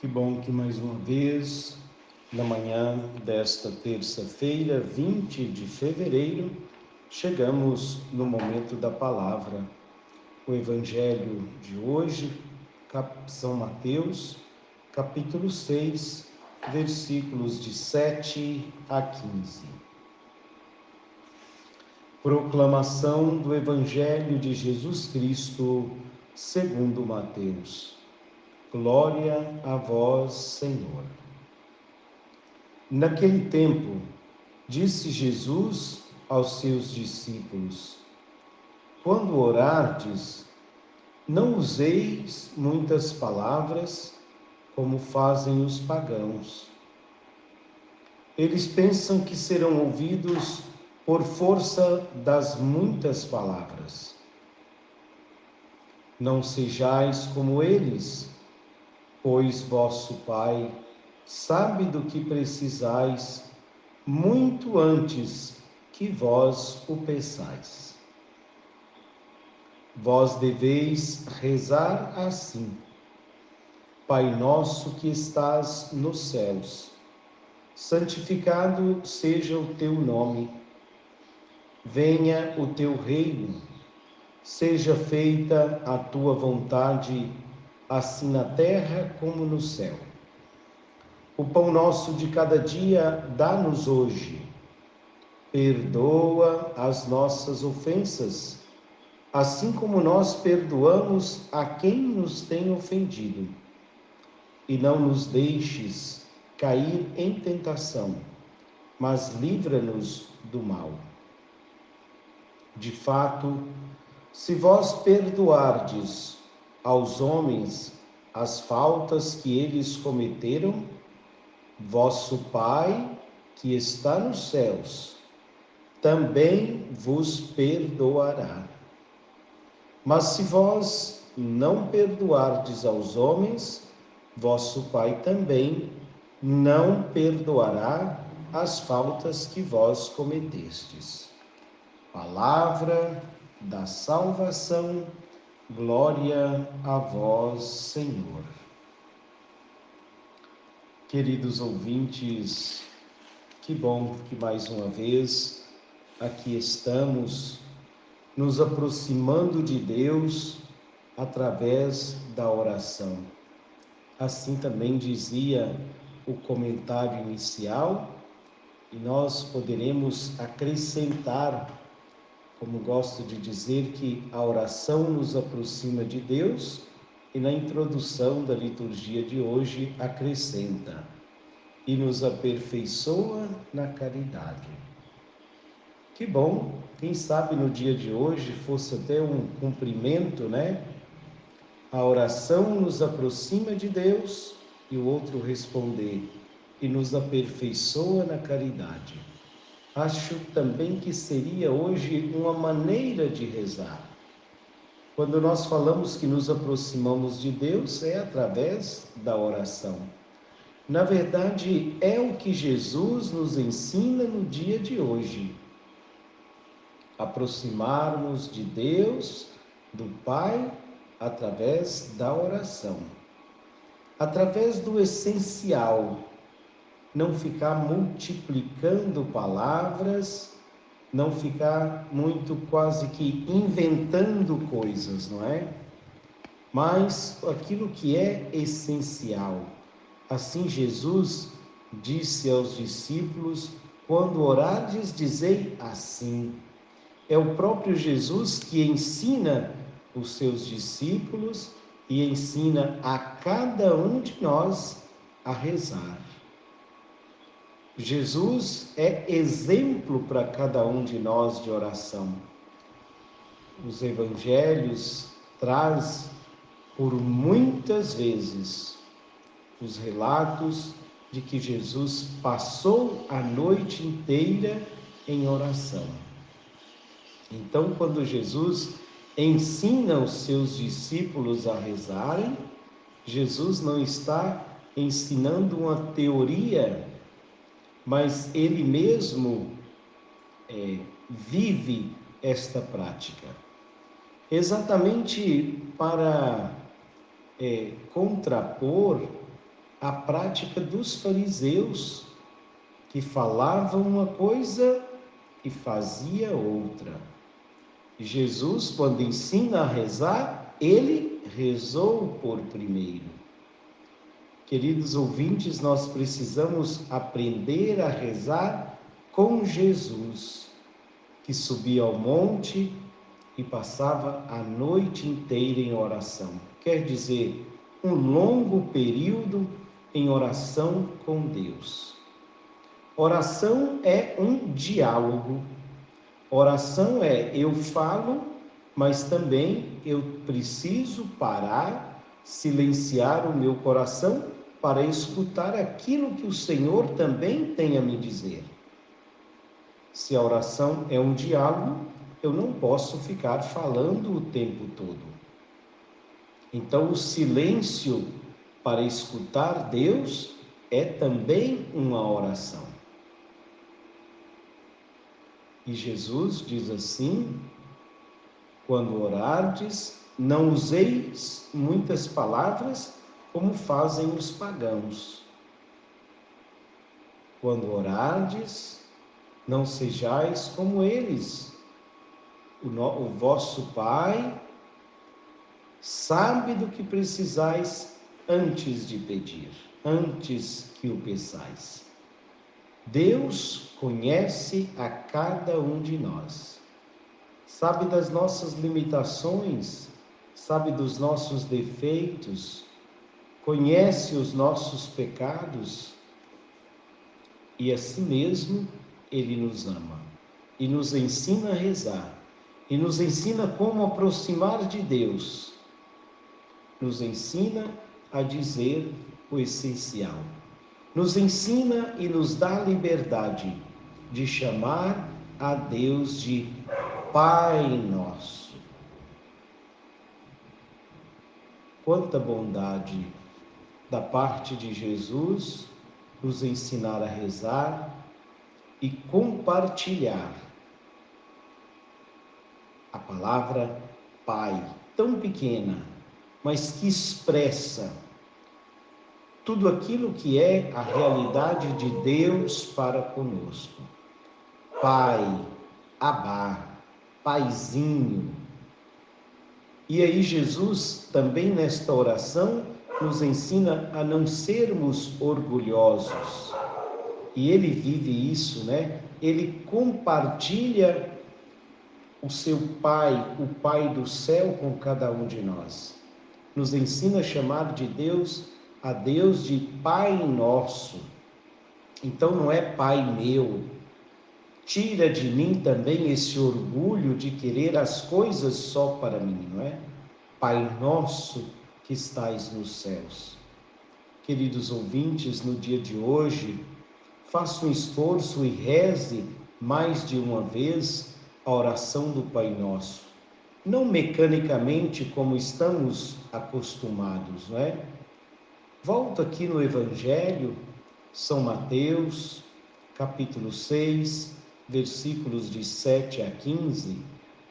Que bom que mais uma vez, na manhã desta terça-feira, 20 de fevereiro, chegamos no momento da palavra. O Evangelho de hoje, São Mateus, capítulo 6, versículos de 7 a 15. Proclamação do Evangelho de Jesus Cristo, segundo Mateus. Glória a vós, Senhor. Naquele tempo, disse Jesus aos seus discípulos: quando orardes, não useis muitas palavras, como fazem os pagãos. Eles pensam que serão ouvidos por força das muitas palavras. Não sejais como eles, pois vosso Pai sabe do que precisais muito antes que vós o peçais. Vós deveis rezar assim: Pai nosso que estás nos céus, santificado seja o teu nome. Venha o teu reino. Seja feita a tua vontade, assim na terra como no céu. O pão nosso de cada dia dá-nos hoje. Perdoa as nossas ofensas, assim como nós perdoamos a quem nos tem ofendido. E não nos deixes cair em tentação, mas livra-nos do mal. De fato, se vós perdoardes aos homens as faltas que eles cometeram, vosso Pai, que está nos céus, também vos perdoará. Mas se vós não perdoardes aos homens, vosso Pai também não perdoará as faltas que vós cometestes. Palavra da salvação, glória a vós, Senhor. Queridos ouvintes, que bom que mais uma vez aqui estamos, nos aproximando de Deus através da oração. Assim também dizia o comentário inicial, e nós poderemos acrescentar, como gosto de dizer, que a oração nos aproxima de Deus, e na introdução da liturgia de hoje acrescenta: e nos aperfeiçoa na caridade. Que bom, quem sabe no dia de hoje fosse até um cumprimento, né? A oração nos aproxima de Deus e o outro responder: e nos aperfeiçoa na caridade. Acho também que seria hoje uma maneira de rezar. Quando nós falamos que nos aproximamos de Deus, é através da oração. Na verdade, é o que Jesus nos ensina no dia de hoje. Aproximarmos de Deus, do Pai, através da oração. Através do essencial, não ficar multiplicando palavras, não ficar muito quase que inventando coisas, não é? Mas aquilo que é essencial. Assim Jesus disse aos discípulos: quando orardes, dizei assim. É o próprio Jesus que ensina os seus discípulos e ensina a cada um de nós a rezar. Jesus é exemplo para cada um de nós de oração. Os evangelhos traz por muitas vezes os relatos de que Jesus passou a noite inteira em oração. Então, quando Jesus ensina os seus discípulos a rezarem, Jesus não está ensinando uma teoria, mas ele mesmo vive esta prática. Exatamente para contrapor a prática dos fariseus, que falavam uma coisa e fazia outra. Jesus, quando ensina a rezar, ele rezou por primeiro. Queridos ouvintes, nós precisamos aprender a rezar com Jesus, que subia ao monte e passava a noite inteira em oração. Quer dizer, um longo período em oração com Deus. Oração é um diálogo. Oração é eu falo, mas também eu preciso parar, silenciar o meu coração para escutar aquilo que o Senhor também tem a me dizer. Se a oração é um diálogo, eu não posso ficar falando o tempo todo. Então, o silêncio para escutar Deus é também uma oração. E Jesus diz assim: quando orardes, não useis muitas palavras como fazem os pagãos. Quando orardes, não sejais como eles. O vosso Pai sabe do que precisais antes de pedir, antes que o peçais. Deus conhece a cada um de nós, sabe das nossas limitações, sabe dos nossos defeitos, conhece os nossos pecados e assim mesmo Ele nos ama e nos ensina a rezar e nos ensina como aproximar de Deus, nos ensina a dizer o essencial. Nos ensina e nos dá liberdade de chamar a Deus de Pai Nosso. Quanta bondade da parte de Jesus nos ensinar a rezar e compartilhar a palavra Pai, tão pequena, mas que expressa tudo aquilo que é a realidade de Deus para conosco. Pai, Abá, Paizinho. E aí Jesus também nesta oração nos ensina a não sermos orgulhosos. E ele vive isso, né? Ele compartilha o seu Pai, o Pai do céu com cada um de nós. Nos ensina a chamar de Deus a Deus de Pai Nosso. Então não é Pai meu. Tira de mim também esse orgulho de querer as coisas só para mim, não é? Pai Nosso que estais nos céus. Queridos ouvintes, no dia de hoje, faça um esforço e reze mais de uma vez a oração do Pai Nosso. Não mecanicamente como estamos acostumados, não é? Volta aqui no Evangelho, São Mateus, capítulo 6, versículos de 7 a 15.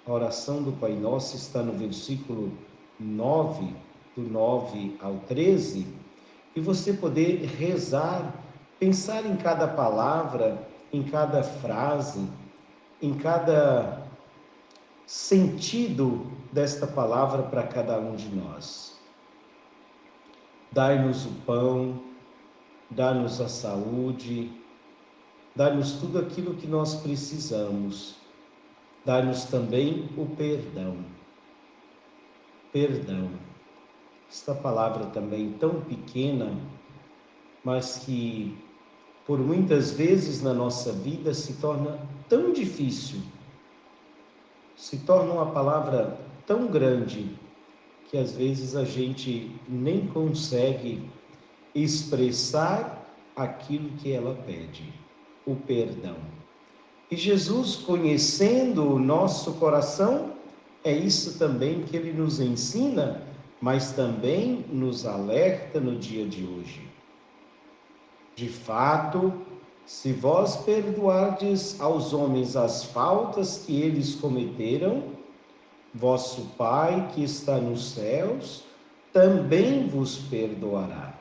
A oração do Pai Nosso está no versículo 9, do 9 ao 13. E você poder rezar, pensar em cada palavra, em cada frase, em cada sentido desta palavra para cada um de nós. Dai-nos o pão, dá-nos a saúde, dá-nos tudo aquilo que nós precisamos. Dá-nos também o perdão. Perdão. Esta palavra também tão pequena, mas que por muitas vezes na nossa vida se torna tão difícil, se torna uma palavra tão grande que às vezes a gente nem consegue expressar aquilo que ela pede, o perdão. E Jesus, conhecendo o nosso coração, é isso também que ele nos ensina, mas também nos alerta no dia de hoje. De fato, se vós perdoardes aos homens as faltas que eles cometeram, vosso Pai que está nos céus também vos perdoará.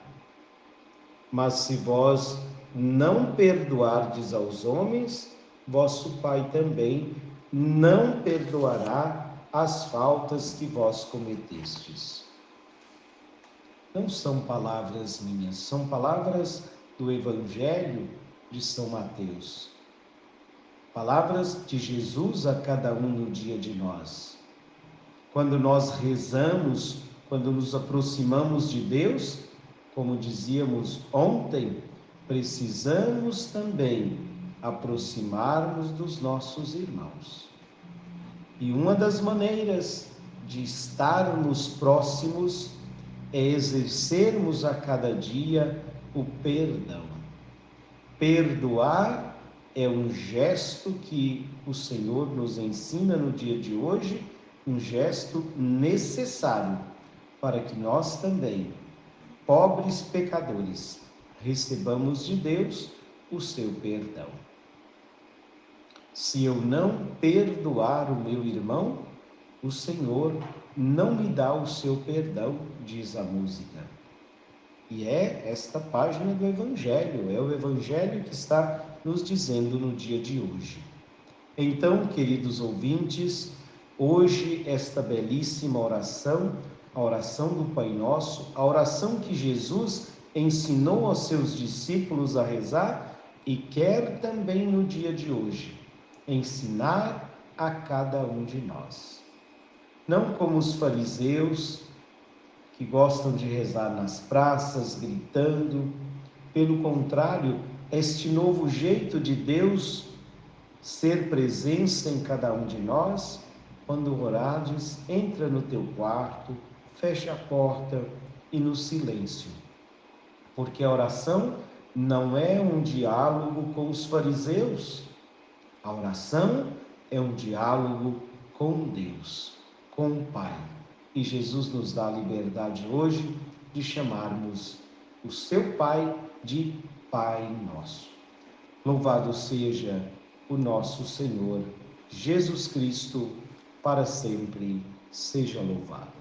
Mas se vós não perdoardes aos homens, vosso Pai também não perdoará as faltas que vós cometestes. Não são palavras minhas, são palavras do Evangelho de São Mateus. Palavras de Jesus a cada um no dia de nós. Quando nós rezamos, quando nos aproximamos de Deus, como dizíamos ontem, precisamos também aproximar-nos dos nossos irmãos. E uma das maneiras de estarmos próximos é exercermos a cada dia o perdão. Perdoar é um gesto que o Senhor nos ensina no dia de hoje, um gesto necessário para que nós também, pobres pecadores, recebamos de Deus o seu perdão. Se eu não perdoar o meu irmão, o Senhor não me dá o seu perdão, diz a música. E é esta página do Evangelho, é o Evangelho que está nos dizendo no dia de hoje. Então, queridos ouvintes, hoje esta belíssima oração, a oração do Pai Nosso, a oração que Jesus ensinou aos seus discípulos a rezar e quer também no dia de hoje ensinar a cada um de nós. Não como os fariseus, que gostam de rezar nas praças, gritando. Pelo contrário, este novo jeito de Deus ser presença em cada um de nós, quando orares, entra no teu quarto, fecha a porta e no silêncio. Porque a oração não é um diálogo com os fariseus. A oração é um diálogo com Deus, com o Pai. E Jesus nos dá a liberdade hoje de chamarmos o seu Pai de Pai Nosso. Louvado seja o nosso Senhor Jesus Cristo, para sempre seja louvado.